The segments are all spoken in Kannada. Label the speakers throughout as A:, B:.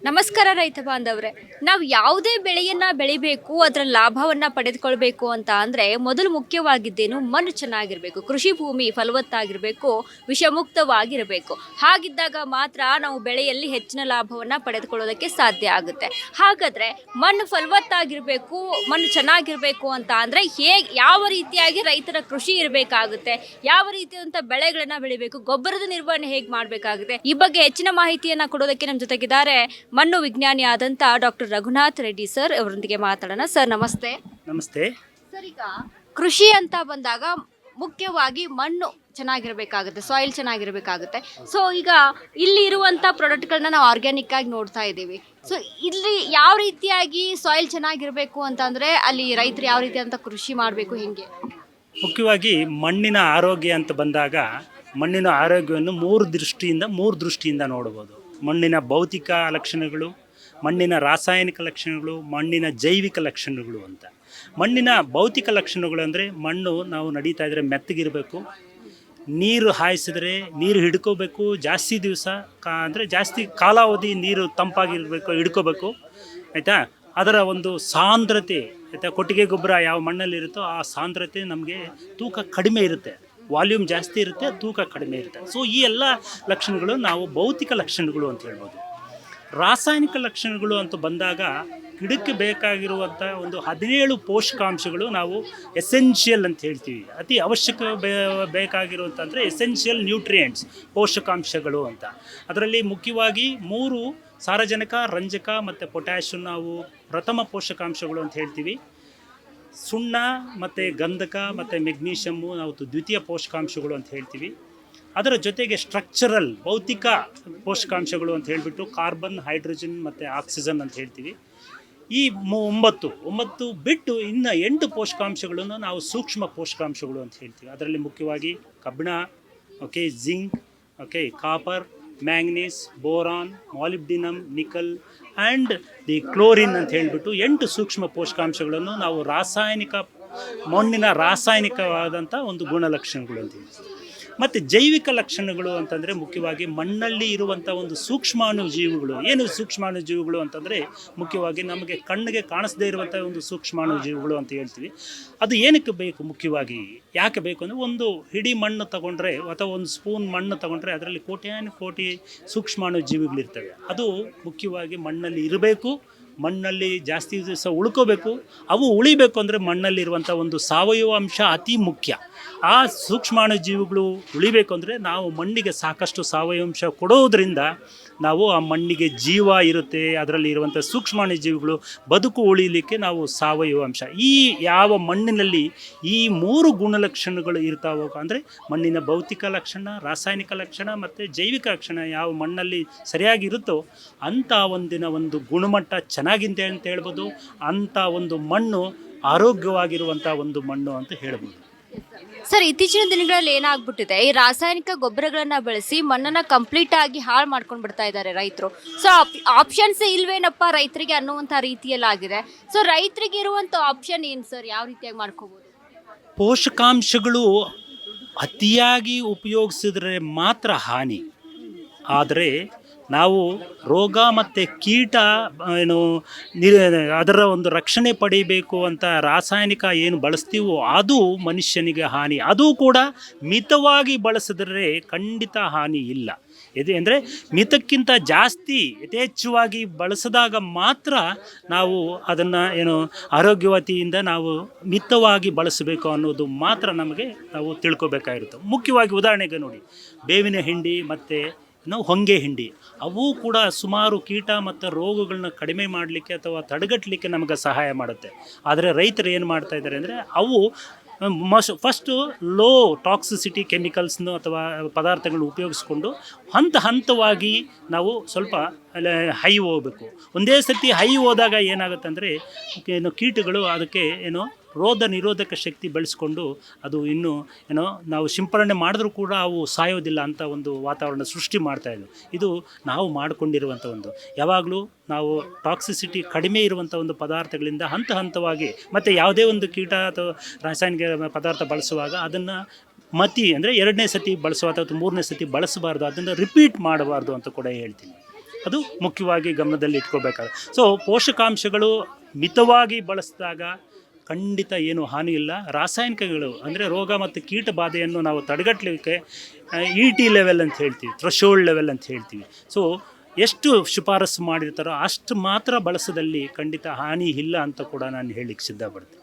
A: ನಮಸ್ಕಾರ ರೈತ ಬಾಂಧವ್ರೆ. ನಾವು ಯಾವುದೇ ಬೆಳೆಯನ್ನ ಬೆಳಿಬೇಕು, ಅದರ ಲಾಭವನ್ನ ಪಡೆದುಕೊಳ್ಬೇಕು ಅಂತ ಅಂದ್ರೆ ಮೊದಲು ಮುಖ್ಯವಾಗಿದ್ದೇನು ಮಣ್ಣು ಚೆನ್ನಾಗಿರಬೇಕು, ಕೃಷಿ ಭೂಮಿ ಫಲವತ್ತಾಗಿರಬೇಕು, ವಿಷಮುಕ್ತವಾಗಿರಬೇಕು. ಹಾಗಿದ್ದಾಗ ಮಾತ್ರ ನಾವು ಬೆಳೆಯಲ್ಲಿ ಹೆಚ್ಚಿನ ಲಾಭವನ್ನ ಪಡೆದುಕೊಳ್ಳೋದಕ್ಕೆ ಸಾಧ್ಯ ಆಗುತ್ತೆ. ಹಾಗಾದ್ರೆ ಮಣ್ಣು ಫಲವತ್ತಾಗಿರಬೇಕು, ಮಣ್ಣು ಚೆನ್ನಾಗಿರಬೇಕು ಅಂತ ಅಂದ್ರೆ ಯಾವ ರೀತಿಯಾಗಿ ರೈತರ ಕೃಷಿ ಇರಬೇಕಾಗುತ್ತೆ, ಯಾವ ರೀತಿಯಾದಂಥ ಬೆಳೆಗಳನ್ನ ಬೆಳಿಬೇಕು, ಗೊಬ್ಬರದ ನಿರ್ವಹಣೆ ಹೇಗೆ ಮಾಡಬೇಕಾಗುತ್ತೆ, ಈ ಬಗ್ಗೆ ಹೆಚ್ಚಿನ ಮಾಹಿತಿಯನ್ನ ಕೊಡೋದಕ್ಕೆ ನಮ್ಮ ಜೊತೆಗಿದ್ದಾರೆ ಮಣ್ಣು ವಿಜ್ಞಾನಿ ಆದಂತ ಡಾಕ್ಟರ್ ರಘುನಾಥ್ ರೆಡ್ಡಿ ಸರ್. ಅವರೊಂದಿಗೆ ಮಾತಾಡೋಣ. ಸರ್ ನಮಸ್ತೆ.
B: ನಮಸ್ತೆ.
A: ಸರ್, ಈಗ ಕೃಷಿ ಅಂತ ಬಂದಾಗ ಮುಖ್ಯವಾಗಿ ಮಣ್ಣು ಚೆನ್ನಾಗಿರ್ಬೇಕಾಗುತ್ತೆ, ಸಾಯಿಲ್ ಚೆನ್ನಾಗಿರ್ಬೇಕಾಗುತ್ತೆ. ಸೊ ಈಗ ಇಲ್ಲಿ ಇರುವಂಥ ಪ್ರಾಡಕ್ಟ್ಗಳನ್ನ ನಾವು ಆರ್ಗ್ಯಾನಿಕ್ ಆಗಿ ನೋಡ್ತಾ ಇದ್ದೀವಿ. ಸೊ ಇಲ್ಲಿ ಯಾವ ರೀತಿಯಾಗಿ ಸಾಯಿಲ್ ಚೆನ್ನಾಗಿರಬೇಕು ಅಂತಂದರೆ ಅಲ್ಲಿ ರೈತರು ಯಾವ ರೀತಿ ಅಂತ ಕೃಷಿ ಮಾಡಬೇಕು, ಹಿಂಗೆ
B: ಮುಖ್ಯವಾಗಿ ಮಣ್ಣಿನ ಆರೋಗ್ಯ ಅಂತ ಬಂದಾಗ ಮಣ್ಣಿನ ಆರೋಗ್ಯವನ್ನು ಮೂರು ದೃಷ್ಟಿಯಿಂದ ನೋಡ್ಬೋದು. ಮಣ್ಣಿನ ಭೌತಿಕ ಲಕ್ಷಣಗಳು, ಮಣ್ಣಿನ ರಾಸಾಯನಿಕ ಲಕ್ಷಣಗಳು, ಮಣ್ಣಿನ ಜೈವಿಕ ಲಕ್ಷಣಗಳು ಅಂತ. ಮಣ್ಣಿನ ಭೌತಿಕ ಲಕ್ಷಣಗಳು ಅಂದರೆ ಮಣ್ಣು ನಾವು ನಡೀತಾ ಇದ್ದರೆ ಮೆತ್ತಗಿರಬೇಕು, ನೀರು ಹಾಯಿಸಿದ್ರೆ ನೀರು ಹಿಡ್ಕೋಬೇಕು, ಜಾಸ್ತಿ ದಿವಸ ಅಂದರೆ ಜಾಸ್ತಿ ಕಾಲಾವಧಿ ನೀರು ತಂಪಾಗಿರಬೇಕು, ಹಿಡ್ಕೋಬೇಕು, ಆಯಿತಾ. ಅದರ ಒಂದು ಸಾಂದ್ರತೆ, ಆಯಿತಾ, ಕೊಟ್ಟಿಗೆ ಗೊಬ್ಬರ ಯಾವ ಮಣ್ಣಲ್ಲಿರುತ್ತೋ ಆ ಸಾಂದ್ರತೆ ನಮಗೆ ತೂಕ ಕಡಿಮೆ ಇರುತ್ತೆ, ವಾಲ್ಯೂಮ್ ಜಾಸ್ತಿ ಇರುತ್ತೆ, ತೂಕ ಕಡಿಮೆ ಇರುತ್ತೆ. ಸೊ ಈ ಎಲ್ಲ ಲಕ್ಷಣಗಳು ನಾವು ಭೌತಿಕ ಲಕ್ಷಣಗಳು ಅಂತ ಹೇಳ್ಬೋದು. ರಾಸಾಯನಿಕ ಲಕ್ಷಣಗಳು ಅಂತ ಬಂದಾಗ ಗಿಡಕ್ಕೆ ಬೇಕಾಗಿರುವಂಥ ಒಂದು 17 ಪೋಷಕಾಂಶಗಳು ನಾವು ಎಸೆನ್ಷಿಯಲ್ ಅಂತ ಹೇಳ್ತೀವಿ. ಅತಿ ಅವಶ್ಯಕ ಬೇಕಾಗಿರುವಂತಂದರೆ ಎಸೆನ್ಷಿಯಲ್ ನ್ಯೂಟ್ರಿಯೆಂಟ್ಸ್, ಪೋಷಕಾಂಶಗಳು ಅಂತ. ಅದರಲ್ಲಿ ಮುಖ್ಯವಾಗಿ 3 ಸಾರಜನಕ, ರಂಜಕ ಮತ್ತು ಪೊಟ್ಯಾಷಿಯಂ ನಾವು ಪ್ರಥಮ ಪೋಷಕಾಂಶಗಳು ಅಂತ ಹೇಳ್ತೀವಿ. ಸುಣ್ಣ ಮತ್ತು ಗಂಧಕ ಮತ್ತು ಮೆಗ್ನೀಷಿಯಮ್ಮು ನಾವು ದ್ವಿತೀಯ ಪೋಷಕಾಂಶಗಳು ಅಂತ ಹೇಳ್ತೀವಿ. ಅದರ ಜೊತೆಗೆ ಸ್ಟ್ರಕ್ಚರಲ್ ಭೌತಿಕ ಪೋಷಕಾಂಶಗಳು ಅಂತ ಹೇಳಿಬಿಟ್ಟು ಕಾರ್ಬನ್, ಹೈಡ್ರೋಜನ್ ಮತ್ತು ಆಕ್ಸಿಜನ್ ಅಂತ ಹೇಳ್ತೀವಿ. ಈ 9 ಬಿಟ್ಟು ಇನ್ನು 8 ಪೋಷಕಾಂಶಗಳನ್ನು ನಾವು ಸೂಕ್ಷ್ಮ ಪೋಷಕಾಂಶಗಳು ಅಂತ ಹೇಳ್ತೀವಿ. ಅದರಲ್ಲಿ ಮುಖ್ಯವಾಗಿ ಕಬ್ಬಿಣ, zinc, copper, manganese, boron, molybdenum, nickel and the chlorine ಅಂತ ಹೇಳಿಬಿಟ್ಟು 8 ಸೂಕ್ಷ್ಮ ಪೋಷಕಾಂಶಗಳನ್ನು ನಾವು ಮಣ್ಣಿನ ರಾಸಾಯನಿಕವಾದಂಥ ಒಂದು ಗುಣಲಕ್ಷಣಗಳು ಅಂತೀವಿ. ಮತ್ತು ಜೈವಿಕ ಲಕ್ಷಣಗಳು ಅಂತಂದರೆ ಮುಖ್ಯವಾಗಿ ಮಣ್ಣಲ್ಲಿ ಇರುವಂಥ ಒಂದು ಸೂಕ್ಷ್ಮಾಣುಜೀವಿಗಳು. ಏನು ಸೂಕ್ಷ್ಮಾಣುಜೀವಿಗಳು ಅಂತಂದರೆ ಮುಖ್ಯವಾಗಿ ನಮಗೆ ಕಣ್ಣಿಗೆ ಕಾಣಿಸದೇ ಇರುವಂಥ ಒಂದು ಸೂಕ್ಷ್ಮಾಣುಜೀವಿಗಳು ಅಂತ ಹೇಳ್ತೀವಿ. ಅದು ಏನಕ್ಕೆ ಬೇಕು, ಮುಖ್ಯವಾಗಿ ಯಾಕೆ ಬೇಕು ಅಂದರೆ ಒಂದು ಹಿಡಿ ಮಣ್ಣು ತಗೊಂಡ್ರೆ ಅಥವಾ ಒಂದು ಸ್ಪೂನ್ ಮಣ್ಣು ತಗೊಂಡ್ರೆ ಅದರಲ್ಲಿ ಕೋಟಿ ಸೂಕ್ಷ್ಮಾಣುಜೀವಿಗಳಿರ್ತವೆ. ಅದು ಮುಖ್ಯವಾಗಿ ಮಣ್ಣಲ್ಲಿ ಇರಬೇಕು, ಮಣ್ಣಲ್ಲಿ ಜಾಸ್ತಿ ದಿವಸ ಉಳ್ಕೋಬೇಕು. ಅವು ಉಳಿಬೇಕು ಅಂದರೆ ಮಣ್ಣಲ್ಲಿರುವಂಥ ಒಂದು ಸಾವಯವ ಅಂಶ ಅತಿ ಮುಖ್ಯ. ಆ ಸೂಕ್ಷ್ಮಾಣುಜೀವಿಗಳು ಉಳಿಬೇಕು ಅಂದರೆ ನಾವು ಮಣ್ಣಿಗೆ ಸಾಕಷ್ಟು ಸಾವಯವ ಅಂಶ ಕೊಡೋದ್ರಿಂದ ನಾವು ಆ ಮಣ್ಣಿಗೆ ಜೀವ ಇರುತ್ತೆ, ಅದರಲ್ಲಿ ಇರುವಂಥ ಸೂಕ್ಷ್ಮಾಣುಜೀವಿಗಳು ಬದುಕು ಉಳಿಲಿಕ್ಕೆ ನಾವು ಸಾವಯವ ಅಂಶ. ಈ ಯಾವ ಮಣ್ಣಿನಲ್ಲಿ ಈ 3 ಗುಣಲಕ್ಷಣಗಳು ಇರ್ತಾವೋ ಅಂದರೆ ಮಣ್ಣಿನ ಭೌತಿಕ ಲಕ್ಷಣ, ರಾಸಾಯನಿಕ ಲಕ್ಷಣ ಮತ್ತು ಜೈವಿಕ ಲಕ್ಷಣ ಯಾವ ಮಣ್ಣಲ್ಲಿ ಸರಿಯಾಗಿರುತ್ತೋ ಅಂಥ ಒಂದು ಗುಣಮಟ್ಟ ಚೆನ್ನಾಗಿದೆ ಅಂತ ಹೇಳ್ಬೋದು. ಅಂಥ ಒಂದು ಮಣ್ಣು ಆರೋಗ್ಯವಾಗಿರುವಂಥ ಒಂದು ಮಣ್ಣು ಅಂತ ಹೇಳ್ಬೋದು.
A: ಸರ್, ಇತ್ತೀಚಿನ ದಿನಗಳಲ್ಲಿ ಏನಾಗ್ಬಿಟ್ಟಿದೆ, ಈ ರಾಸಾಯನಿಕ ಗೊಬ್ಬರಗಳನ್ನ ಬಳಸಿ ಮಣ್ಣನ್ನ ಕಂಪ್ಲೀಟ್ ಆಗಿ ಹಾಳು ಮಾಡ್ಕೊಂಡು ಬಿಡ್ತಾ ಇದ್ದಾರೆ ರೈತರು. ಸೊ ಆಪ್ಷನ್ಸ್ ಇಲ್ವೇನಪ್ಪ ರೈತರಿಗೆ ಅನ್ನುವಂಥ ರೀತಿಯಲ್ಲಾಗಿದೆ. ಸೊ ರೈತರಿಗೆ ಇರುವಂಥ ಆಪ್ಷನ್ ಏನು ಸರ್, ಯಾವ ರೀತಿಯಾಗಿ ಮಾಡ್ಕೋಬೋದು?
B: ಪೋಷಕಾಂಶಗಳು ಅತಿಯಾಗಿ ಉಪಯೋಗಿಸಿದ್ರೆ ಮಾತ್ರ ಹಾನಿ. ಆದರೆ ನಾವು ರೋಗ ಮತ್ತು ಕೀಟ ಅದರ ಒಂದು ರಕ್ಷಣೆ ಪಡಿಬೇಕು ಅಂತ ರಾಸಾಯನಿಕ ಏನು ಬಳಸ್ತೀವೋ ಅದು ಮನುಷ್ಯನಿಗೆ ಹಾನಿ. ಅದು ಕೂಡ ಮಿತವಾಗಿ ಬಳಸಿದ್ರೆ ಖಂಡಿತ ಹಾನಿ ಇಲ್ಲ. ಅಂದರೆ ಮಿತಕ್ಕಿಂತ ಜಾಸ್ತಿ ಯಥೇಚ್ಛವಾಗಿ ಬಳಸಿದಾಗ ಮಾತ್ರ ನಾವು ಅದನ್ನು ಆರೋಗ್ಯವತಿಯಿಂದ ನಾವು ಮಿತವಾಗಿ ಬಳಸಬೇಕು ಅನ್ನೋದು ಮಾತ್ರ ನಾವು ತಿಳ್ಕೊಬೇಕಾಗಿರುತ್ತೆ. ಮುಖ್ಯವಾಗಿ ಉದಾಹರಣೆಗೆ ನೋಡಿ, ಬೇವಿನ ಹಿಂಡಿ ಮತ್ತು ಹೊಂಗೆ ಹಿಂಡಿ, ಅವು ಕೂಡ ಸುಮಾರು ಕೀಟ ಮತ್ತು ರೋಗಗಳನ್ನ ಕಡಿಮೆ ಮಾಡಲಿಕ್ಕೆ ಅಥವಾ ತಡೆಗಟ್ಟಲಿಕ್ಕೆ ನಮಗೆ ಸಹಾಯ ಮಾಡುತ್ತೆ. ಆದರೆ ರೈತರು ಏನು ಮಾಡ್ತಾ ಇದ್ದಾರೆ ಅಂದರೆ ಅವು ಫಸ್ಟು ಲೋ ಟಾಕ್ಸಿಸಿಟಿ ಕೆಮಿಕಲ್ಸ್ನು ಅಥವಾ ಪದಾರ್ಥಗಳನ್ನ ಉಪಯೋಗಿಸ್ಕೊಂಡು ಹಂತವಾಗಿ ನಾವು ಸ್ವಲ್ಪ ಹೈ ಹೋಗಬೇಕು. ಒಂದೇ ಸತಿ ಹೈ ಹೋದಾಗ ಏನಾಗುತ್ತೆ ಅಂದರೆ ಕೀಟಗಳು ಅದಕ್ಕೆ ರೋಗ ನಿರೋಧಕ ಶಕ್ತಿ ಬೆಳೆಸ್ಕೊಂಡು ಅದು ಇನ್ನೂ ನಾವು ಸಿಂಪರಣೆ ಮಾಡಿದ್ರೂ ಕೂಡ ಅವು ಸಾಯೋದಿಲ್ಲ ಅಂತ ಒಂದು ವಾತಾವರಣ ಸೃಷ್ಟಿ ಮಾಡ್ತಾಯಿದ್ವು. ಇದು ನಾವು ಮಾಡಿಕೊಂಡಿರುವಂಥ ಒಂದು, ಯಾವಾಗಲೂ ನಾವು ಟಾಕ್ಸಿಸಿಟಿ ಕಡಿಮೆ ಇರುವಂಥ ಒಂದು ಪದಾರ್ಥಗಳಿಂದ ಹಂತವಾಗಿ ಮತ್ತು ಯಾವುದೇ ಒಂದು ಕೀಟ ಅಥವಾ ರಾಸಾಯನಿಕ ಪದಾರ್ಥ ಬಳಸುವಾಗ ಅದನ್ನು ಅಂದರೆ 2ನೇ ಸತಿ ಬಳಸುವ ಅಥವಾ 3ನೇ ಸತಿ ಬಳಸಬಾರ್ದು, ಅದನ್ನು ರಿಪೀಟ್ ಮಾಡಬಾರ್ದು ಅಂತ ಕೂಡ ಹೇಳ್ತೀನಿ. ಅದು ಮುಖ್ಯವಾಗಿ ಗಮನದಲ್ಲಿ ಇಟ್ಕೋಬೇಕಾಗುತ್ತೆ. ಸೊ ಪೋಷಕಾಂಶಗಳು ಮಿತವಾಗಿ ಬಳಸಿದಾಗ ಖಂಡಿತ ಏನು ಹಾನಿ ಇಲ್ಲ. ರಾಸಾಯನಿಕಗಳು ಅಂದರೆ ರೋಗ ಮತ್ತು ಕೀಟ ಬಾಧೆಯನ್ನು ನಾವು ತಡೆಗಟ್ಟಲಿಕ್ಕೆ ET ಲೆವೆಲ್ ಅಂತ ಹೇಳ್ತೀವಿ, ಥ್ರೆಶೋಲ್ಡ್ ಲೆವೆಲ್ ಅಂತ ಹೇಳ್ತೀವಿ. ಸೊ ಎಷ್ಟು ಶಿಫಾರಸು ಮಾಡಿರ್ತಾರೋ ಅಷ್ಟು ಮಾತ್ರ ಬಳಸೋದಲ್ಲಿ ಖಂಡಿತ ಹಾನಿ ಇಲ್ಲ ಅಂತ ಕೂಡ ನಾನು ಹೇಳಲಿಕ್ಕೆ ಸಿದ್ಧಪಡ್ತೀನಿ.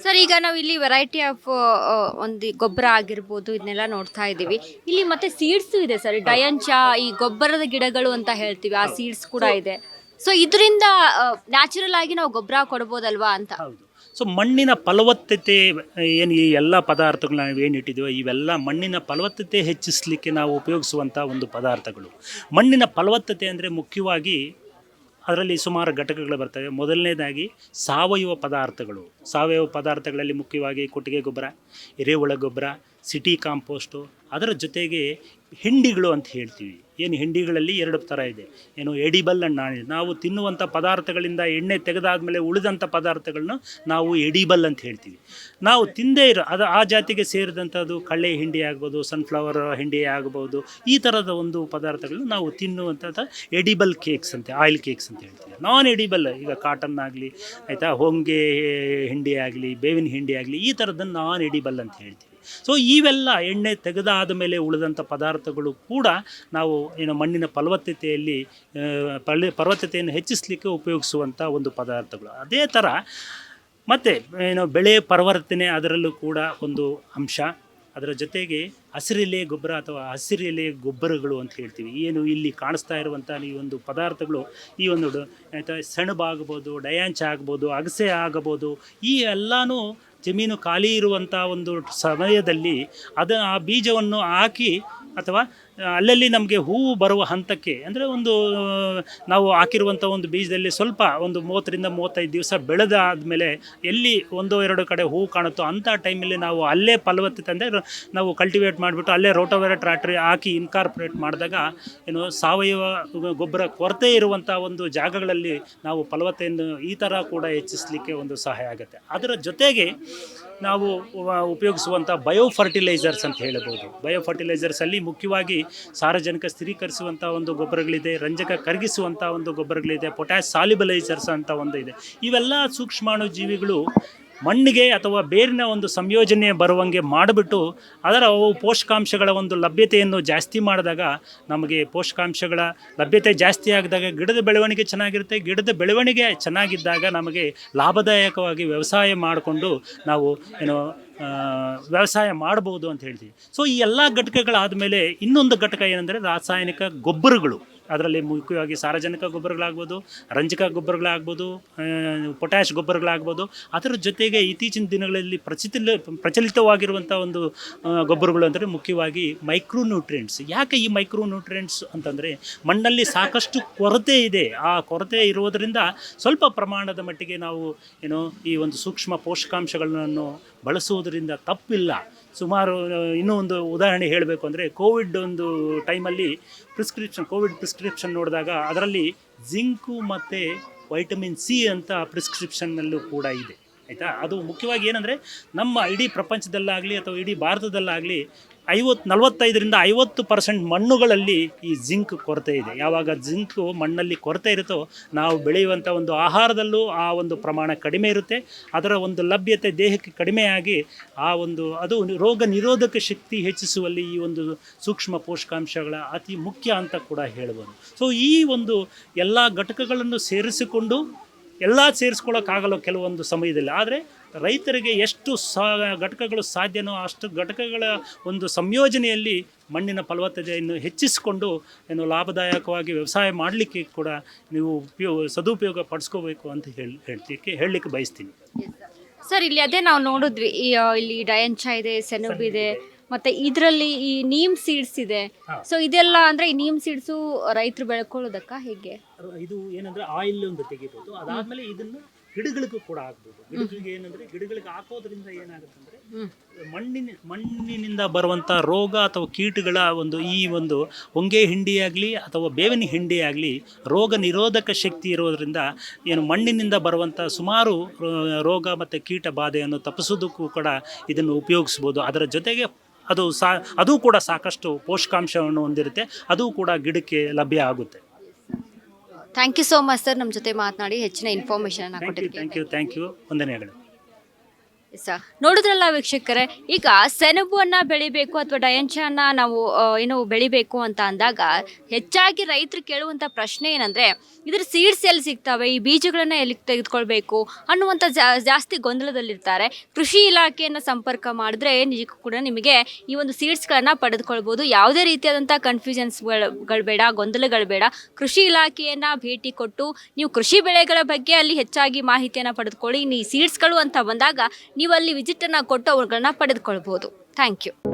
A: ಸರ್, ಈಗ ನಾವು ಇಲ್ಲಿ ವೆರೈಟಿ ಆಫ್ ಒಂದು ಗೊಬ್ಬರ ಆಗಿರ್ಬೋದು ಇದನ್ನೆಲ್ಲ ನೋಡ್ತಾ ಇದ್ದೀವಿ. ಇಲ್ಲಿ ಮತ್ತೆ ಸೀಡ್ಸು ಇದೆ ಸರ್, ಡಯಂಚಾ, ಈ ಗೊಬ್ಬರದ ಗಿಡಗಳು ಅಂತ ಹೇಳ್ತೀವಿ, ಆ ಸೀಡ್ಸ್ ಕೂಡ ಇದೆ. ಸೊ ಇದರಿಂದ ನ್ಯಾಚುರಲ್ ಆಗಿ ನಾವು ಗೊಬ್ಬರ ಕೊಡ್ಬೋದಲ್ವಾ ಅಂತ.
B: ಹೌದು. ಸೊ ಮಣ್ಣಿನ ಫಲವತ್ತತೆ ಏನು ಈ ಎಲ್ಲ ಪದಾರ್ಥಗಳು ನಾವು ಏನು ಇಟ್ಟಿದ್ದೀವೋ ಇವೆಲ್ಲ ಮಣ್ಣಿನ ಫಲವತ್ತತೆ ಹೆಚ್ಚಿಸಲಿಕ್ಕೆ ನಾವು ಉಪಯೋಗಿಸುವಂಥ ಒಂದು ಪದಾರ್ಥಗಳು. ಮಣ್ಣಿನ ಫಲವತ್ತತೆ ಅಂದರೆ ಮುಖ್ಯವಾಗಿ ಅದರಲ್ಲಿ ಸುಮಾರು ಘಟಕಗಳು ಬರ್ತವೆ. ಮೊದಲನೇದಾಗಿ ಸಾವಯವ ಪದಾರ್ಥಗಳು. ಸಾವಯವ ಪದಾರ್ಥಗಳಲ್ಲಿ ಮುಖ್ಯವಾಗಿ ಕೊಟ್ಟಿಗೆ ಗೊಬ್ಬರ, ಎರೆಹುಳ ಗೊಬ್ಬರ, ಸಿಟಿ ಕಾಂಪೋಸ್ಟು, ಅದರ ಜೊತೆಗೆ ಹಿಂಡಿಗಳು ಅಂತ ಹೇಳ್ತೀವಿ. ಏನು ಹಿಂಡಿಗಳಲ್ಲಿ 2 ಥರ ಇದೆ. ಏನು ಎಡಿಬಲ್ ಆ್ಯಂಡ್ ನಾನ್ ಎಡಿಬಲ್. ನಾವು ತಿನ್ನುವಂಥ ಪದಾರ್ಥಗಳಿಂದ ಎಣ್ಣೆ ತೆಗೆದಾದ್ಮೇಲೆ ಉಳಿದಂಥ ಪದಾರ್ಥಗಳನ್ನ ನಾವು ಎಡಿಬಲ್ ಅಂತ ಹೇಳ್ತೀವಿ. ನಾವು ತಿಂದೇ ಇರೋ ಅದು ಆ ಜಾತಿಗೆ ಸೇರಿದಂಥದ್ದು ಕಳ್ಳೆ ಹಿಂಡಿ ಆಗ್ಬೋದು, ಸನ್ಫ್ಲವರ್ ಹಿಂಡಿ ಆಗ್ಬೋದು, ಈ ಥರದ ಒಂದು ಪದಾರ್ಥಗಳನ್ನ ನಾವು ತಿನ್ನುವಂಥದ್ದು ಎಡಿಬಲ್ ಕೇಕ್ಸ್ ಅಂತ, ಆಯಿಲ್ ಕೇಕ್ಸ್ ಅಂತ ಹೇಳ್ತೀವಿ. ನಾನ್ ಎಡಿಬಲ್ ಈಗ ಕಾಟನ್ ಆಗಲಿ, ಆಯಿತಾ, ಹೊಂಗೆ ಹಿಂಡಿ ಆಗಲಿ, ಬೇವಿನ ಹಿಂಡಿ ಆಗಲಿ, ಈ ಥರದ್ದನ್ನು ನಾನ್ ಎಡಿಬಲ್ ಅಂತ ಹೇಳ್ತೀವಿ. ಸೊ ಇವೆಲ್ಲ ಎಣ್ಣೆ ತೆಗೆದಾದ ಮೇಲೆ ಉಳಿದಂಥ ಪದಾರ್ಥಗಳು ಕೂಡ ನಾವು ಏನು ಮಣ್ಣಿನ ಫಲವತ್ತತೆಯಲ್ಲಿ ಫಲವತ್ತತೆಯನ್ನು ಹೆಚ್ಚಿಸಲಿಕ್ಕೆ ಉಪಯೋಗಿಸುವಂಥ ಒಂದು ಪದಾರ್ಥಗಳು. ಅದೇ ಥರ ಮತ್ತು ಏನು ಬೆಳೆ ಪರಿವರ್ತನೆ ಅದರಲ್ಲೂ ಕೂಡ ಒಂದು ಅಂಶ. ಅದರ ಜೊತೆಗೆ ಹಸಿರೆಲೆ ಗೊಬ್ಬರ ಅಥವಾ ಹಸಿರೆಲೆ ಗೊಬ್ಬರಗಳು ಅಂತ ಹೇಳ್ತೀವಿ. ಏನು ಇಲ್ಲಿ ಕಾಣಿಸ್ತಾ ಇರುವಂಥ ಈ ಒಂದು ಪದಾರ್ಥಗಳು, ಈ ಒಂದು ಆಯಿತಾ, ಸೆಣಬು ಆಗ್ಬೋದು, ಡಯಾಂಚ ಆಗ್ಬೋದು, ಅಗಸೆ ಆಗಬಹುದು, ಈ ಎಲ್ಲನೂ ಜಮೀನು ಖಾಲಿ ಇರುವಂಥ ಒಂದು ಸಮಯದಲ್ಲಿ ಆ ಬೀಜವನ್ನು ಹಾಕಿ ಅಥವಾ ಅಲ್ಲಲ್ಲಿ ನಮಗೆ ಹೂವು ಬರುವ ಹಂತಕ್ಕೆ, ಅಂದರೆ ಒಂದು ನಾವು ಹಾಕಿರುವಂಥ ಒಂದು ಬೀಜದಲ್ಲಿ ಸ್ವಲ್ಪ ಒಂದು 30-35 ದಿವಸ ಬೆಳೆದಾದಮೇಲೆ ಎಲ್ಲಿ 1-2 ಕಡೆ ಹೂವು ಕಾಣುತ್ತೋ ಅಂಥ ಟೈಮಲ್ಲಿ ನಾವು ಅಲ್ಲೇ ಫಲವತ್ತತೆ ಅಂದರೆ ನಾವು ಕಲ್ಟಿವೇಟ್ ಮಾಡಿಬಿಟ್ಟು ಅಲ್ಲೇ ರೋಟೋವೇಟರ್ ಟ್ರಾಕ್ಟರ್ ಹಾಕಿ ಇನ್ಕಾರ್ಪೊರೇಟ್ ಮಾಡಿದಾಗ ಏನು ಸಾವಯವ ಗೊಬ್ಬರ ಕೊರತೆ ಇರುವಂಥ ಒಂದು ಜಾಗಗಳಲ್ಲಿ ನಾವು ಫಲವತ್ತೆಯನ್ನು ಈ ಥರ ಕೂಡ ಹೆಚ್ಚಿಸಲಿಕ್ಕೆ ಒಂದು ಸಹಾಯ ಆಗುತ್ತೆ. ಅದರ ಜೊತೆಗೆ ನಾವು ಉಪಯೋಗಿಸುವಂಥ ಬಯೋ ಫರ್ಟಿಲೈಸರ್ಸ್ ಅಂತ ಹೇಳ್ಬೋದು. ಬಯೋ ಫರ್ಟಿಲೈಸರ್ಸಲ್ಲಿ ಮುಖ್ಯವಾಗಿ ಸಾರಜನಕ ಸ್ಥಿರೀಕರಿಸುವಂಥ ಒಂದು ಗೊಬ್ಬರಗಳಿದೆ, ರಂಜಕ ಕರಗಿಸುವಂಥ ಒಂದು ಗೊಬ್ಬರಗಳಿದೆ, ಪೊಟ್ಯಾಶ್ ಸಾಲ್ಯುಬಲೈಸರ್ಸ್ ಅಂತ ಒಂದು ಇದೆ. ಇವೆಲ್ಲ ಸೂಕ್ಷ್ಮಾಣು ಜೀವಿಗಳು ಮಣ್ಣಿಗೆ ಅಥವಾ ಬೇರಿನ ಒಂದು ಸಂಯೋಜನೆ ಬರುವಂಗೆ ಮಾಡಿಬಿಟ್ಟು ಅದರ ಪೋಷಕಾಂಶಗಳ ಒಂದು ಲಭ್ಯತೆಯನ್ನು ಜಾಸ್ತಿ ಮಾಡಿದಾಗ ನಮಗೆ ಪೋಷಕಾಂಶಗಳ ಲಭ್ಯತೆ ಜಾಸ್ತಿ ಆಗಿದಾಗ ಗಿಡದ ಬೆಳವಣಿಗೆ ಚೆನ್ನಾಗಿರುತ್ತೆ. ಗಿಡದ ಬೆಳವಣಿಗೆ ಚೆನ್ನಾಗಿದ್ದಾಗ ನಮಗೆ ಲಾಭದಾಯಕವಾಗಿ ವ್ಯವಸಾಯ ಮಾಡಿಕೊಂಡು ನಾವು ಏನು ವ್ಯವಸಾಯ ಮಾಡ್ಬೋದು ಅಂತ ಹೇಳ್ತೀವಿ. ಸೊ ಈ ಎಲ್ಲ ಘಟಕಗಳಾದ ಮೇಲೆ ಇನ್ನೊಂದು ಘಟಕ ಏನಂದರೆ ರಾಸಾಯನಿಕ ಗೊಬ್ಬರಗಳು. ಅದರಲ್ಲಿ ಮುಖ್ಯವಾಗಿ ಸಾರಜನಕ ಗೊಬ್ಬರಗಳಾಗ್ಬೋದು, ರಂಜಕ ಗೊಬ್ಬರಗಳಾಗ್ಬೋದು, ಪೊಟ್ಯಾಶ್ ಗೊಬ್ಬರಗಳಾಗ್ಬೋದು. ಅದರ ಜೊತೆಗೆ ಇತ್ತೀಚಿನ ದಿನಗಳಲ್ಲಿ ಪ್ರಚಲಿತವಾಗಿರುವಂಥ ಒಂದು ಗೊಬ್ಬರಗಳು ಅಂದರೆ ಮುಖ್ಯವಾಗಿ ಮೈಕ್ರೋನ್ಯೂಟ್ರಿಯೆಂಟ್ಸ್. ಯಾಕೆ ಈ ಮೈಕ್ರೋನ್ಯೂಟ್ರಿಯೆಂಟ್ಸ್ ಅಂತಂದರೆ ಮಣ್ಣಲ್ಲಿ ಸಾಕಷ್ಟು ಕೊರತೆ ಇದೆ. ಆ ಕೊರತೆ ಇರುವುದರಿಂದ ಸ್ವಲ್ಪ ಪ್ರಮಾಣದ ಮಟ್ಟಿಗೆ ನಾವು ಏನು ಈ ಒಂದು ಸೂಕ್ಷ್ಮ ಪೋಷಕಾಂಶಗಳನ್ನು ಬಳಸುವುದರಿಂದ ತಪ್ಪಿಲ್ಲ. ಸುಮಾರು ಇನ್ನೂ ಒಂದು ಉದಾಹರಣೆ ಹೇಳಬೇಕು ಅಂದರೆ ಕೋವಿಡ್ ಒಂದು ಟೈಮಲ್ಲಿ ಕೋವಿಡ್ ಪ್ರಿಸ್ಕ್ರಿಪ್ಷನ್ ನೋಡಿದಾಗ ಅದರಲ್ಲಿ ಜಿಂಕು ಮತ್ತು ವೈಟಮಿನ್ ಸಿ ಅಂತ ಪ್ರಿಸ್ಕ್ರಿಪ್ಷನ್ನಲ್ಲೂ ಕೂಡ ಇದೆ. ಆಯಿತಾ, ಅದು ಮುಖ್ಯವಾಗಿ ಏನಂದರೆ ನಮ್ಮ ಇಡೀ ಪ್ರಪಂಚದಲ್ಲಾಗಲಿ ಅಥವಾ ಇಡೀ ಭಾರತದಲ್ಲಾಗಲಿ 45-50% ಮಣ್ಣುಗಳಲ್ಲಿ ಈ ಜಿಂಕ್ ಕೊರತೆ ಇದೆ. ಯಾವಾಗ ಜಿಂಕು ಮಣ್ಣಲ್ಲಿ ಕೊರತೆ ಇರುತ್ತೋ ನಾವು ಬೆಳೆಯುವಂಥ ಒಂದು ಆಹಾರದಲ್ಲೂ ಆ ಒಂದು ಪ್ರಮಾಣ ಕಡಿಮೆ ಇರುತ್ತೆ. ಅದರ ಒಂದು ಲಭ್ಯತೆ ದೇಹಕ್ಕೆ ಕಡಿಮೆಯಾಗಿ ಅದು ರೋಗ ನಿರೋಧಕ ಶಕ್ತಿ ಹೆಚ್ಚಿಸುವಲ್ಲಿ ಈ ಒಂದು ಸೂಕ್ಷ್ಮ ಪೋಷಕಾಂಶಗಳ ಅತಿ ಮುಖ್ಯ ಅಂತ ಕೂಡ ಹೇಳ್ಬೋದು. ಸೊ ಈ ಒಂದು ಎಲ್ಲ ಘಟಕಗಳನ್ನು ಸೇರಿಸ್ಕೊಳ್ಳೋಕ್ಕಾಗಲ್ಲ ಕೆಲವೊಂದು ಸಮಯದಲ್ಲಿ. ಆದರೆ ರೈತರಿಗೆ ಎಷ್ಟು ಘಟಕಗಳು ಸಾಧ್ಯನೋ ಅಷ್ಟು ಘಟಕಗಳ ಒಂದು ಸಂಯೋಜನೆಯಲ್ಲಿ ಮಣ್ಣಿನ ಫಲವತ್ತತೆಯನ್ನು ಹೆಚ್ಚಿಸಿಕೊಂಡು ಏನು ಲಾಭದಾಯಕವಾಗಿ ವ್ಯವಸಾಯ ಮಾಡಲಿಕ್ಕೆ ಕೂಡ ನೀವು ಸದುಪಯೋಗ ಪಡಿಸ್ಕೋಬೇಕು ಅಂತ ಹೇಳಲಿಕ್ಕೆ ಬಯಸ್ತೀನಿ.
A: ಸರ್, ಇಲ್ಲಿ ಅದೇ ನಾವು ನೋಡಿದ್ವಿ, ಇಲ್ಲಿ ಡಯಂಚ ಇದೆ, ಸೆಣಬು ಇದೆ, ಮತ್ತೆ ಇದರಲ್ಲಿ ಈ ನೀಮ್ ಸೀಡ್ಸ್ ಇದೆ. ಸೊ ಇದೆಲ್ಲ ಅಂದ್ರೆ ಈ ನೀಮ್ ಸೀಡ್ಸು ರೈತರು ಬೆಳ್ಕೊಳ್ಳೋದಕ್ಕ ಹೇಗೆ?
B: ಇದು ಏನಂದ್ರೆ ಆಯಿಲ್ ಒಂದು ತೆಗಿಬೋದು. ಅದಾದ್ಮೇಲೆ ಇದನ್ನು ಗಿಡಗಳಿಗೂ ಕೂಡ ಹಾಕ್ಬೋದು. ಗಿಡಗಳಿಗೆ ಏನಂದ್ರೆ ಗಿಡಗಳಿಗೆ ಹಾಕೋದ್ರಿಂದ ಏನಾಗುತ್ತೆ ಅಂದ್ರೆ ಮಣ್ಣಿನಿಂದ ಬರುವಂಥ ರೋಗ ಅಥವಾ ಕೀಟಗಳ ಈ ಒಂದು ಹೊಂಗೆ ಹಿಂಡಿ ಆಗಲಿ ಅಥವಾ ಬೇವಿನ ಹಿಂಡಿ ಆಗಲಿ ರೋಗ ನಿರೋಧಕ ಶಕ್ತಿ ಇರೋದರಿಂದ ಏನು ಮಣ್ಣಿನಿಂದ ಬರುವಂಥ ಸುಮಾರು ರೋಗ ಮತ್ತು ಕೀಟ ಬಾಧೆಯನ್ನು ತಪ್ಪಿಸೋದಕ್ಕೂ ಕೂಡ ಇದನ್ನು ಉಪಯೋಗಿಸ್ಬೋದು. ಅದರ ಜೊತೆಗೆ ಅದು ಕೂಡ ಸಾಕಷ್ಟು ಪೋಷಕಾಂಶವನ್ನು ಹೊಂದಿರುತ್ತೆ. ಅದು ಕೂಡ ಗಿಡಕ್ಕೆ ಲಭ್ಯ ಆಗುತ್ತೆ.
A: Thank you so much sir, ನಮ್ಮ ಜೊತೆ ಮಾತನಾಡಿ ಹೆಚ್ಚಿನ ಇನ್ಫಾರ್ಮೇಷನ್
B: ಥ್ಯಾಂಕ್ ಯು ವಂದನೆಗಳು.
A: ನೋಡಿದ್ರಲ್ಲ ವೀಕ್ಷಕರೇ, ಈಗ ಸೆಣಬನ್ನು ಬೆಳಿಬೇಕು ಅಥವಾ ಡಯಂಚನ್ನ ನಾವು ಏನು ಬೆಳಿಬೇಕು ಅಂತ ಅಂದಾಗ ಹೆಚ್ಚಾಗಿ ರೈತರು ಕೇಳುವಂಥ ಪ್ರಶ್ನೆ ಏನಂದರೆ, ಇದ್ರ ಸೀಡ್ಸ್ ಎಲ್ಲಿ ಸಿಗ್ತವೆ, ಈ ಬೀಜಗಳನ್ನು ಎಲ್ಲಿ ತೆಗೆದುಕೊಳ್ಬೇಕು ಅನ್ನುವಂಥ ಜಾಸ್ತಿ ಗೊಂದಲದಲ್ಲಿರ್ತಾರೆ. ಕೃಷಿ ಇಲಾಖೆಯನ್ನು ಸಂಪರ್ಕ ಮಾಡಿದ್ರೆ ನಿಜಕ್ಕೂ ಕೂಡ ನಿಮಗೆ ಈ ಒಂದು ಸೀಡ್ಸ್ಗಳನ್ನು ಪಡೆದುಕೊಳ್ಬೋದು. ಯಾವುದೇ ರೀತಿಯಾದಂಥ ಕನ್ಫ್ಯೂಷನ್ಸ್ಗಳು ಬೇಡ, ಗೊಂದಲಗಳು ಬೇಡ. ಕೃಷಿ ಇಲಾಖೆಯನ್ನು ಭೇಟಿ ಕೊಟ್ಟು ನೀವು ಕೃಷಿ ಬೆಳೆಗಳ ಬಗ್ಗೆ ಅಲ್ಲಿ ಹೆಚ್ಚಾಗಿ ಮಾಹಿತಿಯನ್ನು ಪಡೆದುಕೊಳ್ಳಿ. ಈ ಸೀಡ್ಸ್ಗಳು ಅಂತ ಬಂದಾಗ ನೀವು ಅಲ್ಲಿ ವಿಸಿಟನ್ನು ಕೊಟ್ಟು ಅವುಗಳನ್ನ ಪಡೆದುಕೊಳ್ಬೋದು. Thank you.